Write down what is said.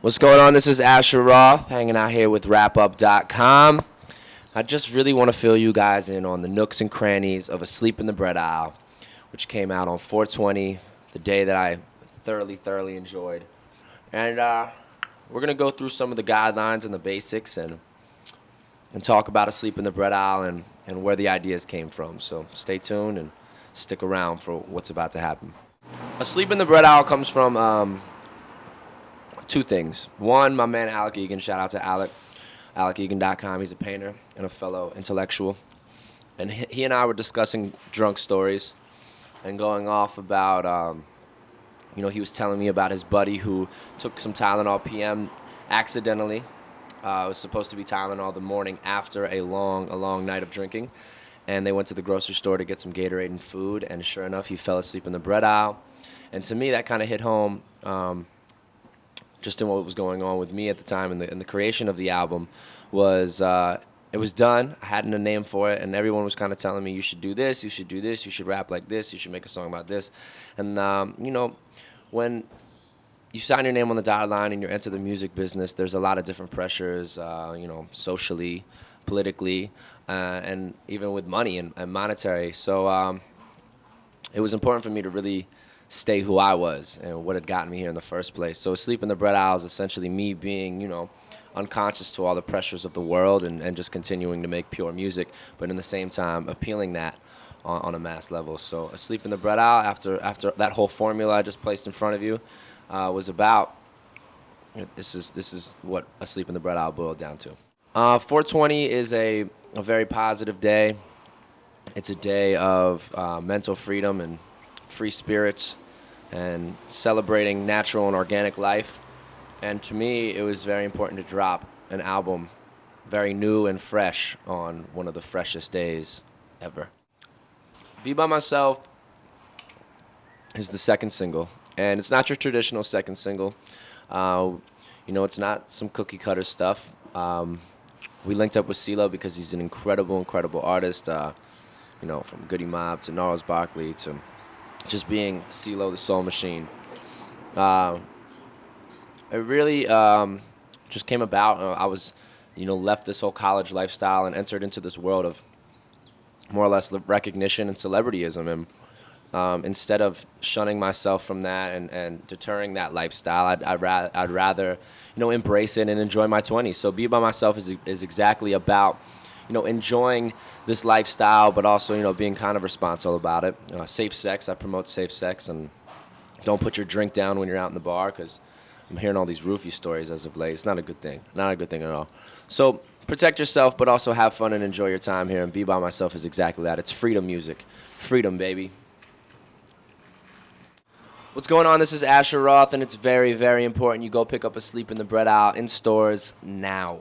What's going on? This is Asher Roth, hanging out here with WrapUp.com. I just really want to fill you guys in on the nooks and crannies of Asleep in the Bread Aisle, which came out on 4/20, the day that I thoroughly enjoyed. And we're going to go through some of the guidelines and the basics and talk about Asleep in the Bread Aisle and where the ideas came from. So stay tuned and stick around for what's about to happen. Asleep in the Bread Aisle comes from two things. One, my man Alec Egan, shout out to Alec, AlecEgan.com. He's a painter and a fellow intellectual. And he and I were discussing drunk stories and going off about, he was telling me about his buddy who took some Tylenol PM accidentally. It was supposed to be Tylenol the morning after a long night of drinking. And they went to the grocery store to get some Gatorade and food, and sure enough, he fell asleep in the bread aisle. And to me, that kind of hit home just in what was going on with me at the time, and the creation of the album was, it was done. I hadn't a name for it, and everyone was kind of telling me, you should do this, you should do this, you should rap like this, you should make a song about this. And, when you sign your name on the dotted line and you're into the music business, there's a lot of different pressures, socially, politically, and even with money and monetary. So it was important for me to really stay who I was and what had gotten me here in the first place. So Asleep in the Bread Aisle is essentially me being, unconscious to all the pressures of the world and just continuing to make pure music, but in the same time appealing that on a mass level. So Asleep in the Bread Aisle, after that whole formula I just placed in front of you, was about, this is what Asleep in the Bread Aisle boiled down to. 4/20 is a very positive day. It's a day of mental freedom and free spirits and celebrating natural and organic life. And to me, it was very important to drop an album very new and fresh on one of the freshest days ever. Be By Myself is the second single, and it's not your traditional second single. It's not some cookie cutter stuff. We linked up with cee-lo because he's an incredible artist, from Goody Mob to Gnarls Barkley to just being cee-lo the Soul Machine. It really just came about. I was, left this whole college lifestyle and entered into this world of more or less recognition and celebrityism. And instead of shunning myself from that and deterring that lifestyle, I'd rather, embrace it and enjoy my 20s. So Be By Myself is exactly about, enjoying this lifestyle, but also, being kind of responsible about it. Safe sex, I promote safe sex, and don't put your drink down when you're out in the bar, because I'm hearing all these roofie stories as of late. It's not a good thing. Not a good thing at all. So protect yourself, but also have fun and enjoy your time here. And Be By Myself is exactly that. It's freedom music. Freedom, baby. What's going on? This is Asher Roth, and it's very important you go pick up Asleep in the Bread Aisle in stores now.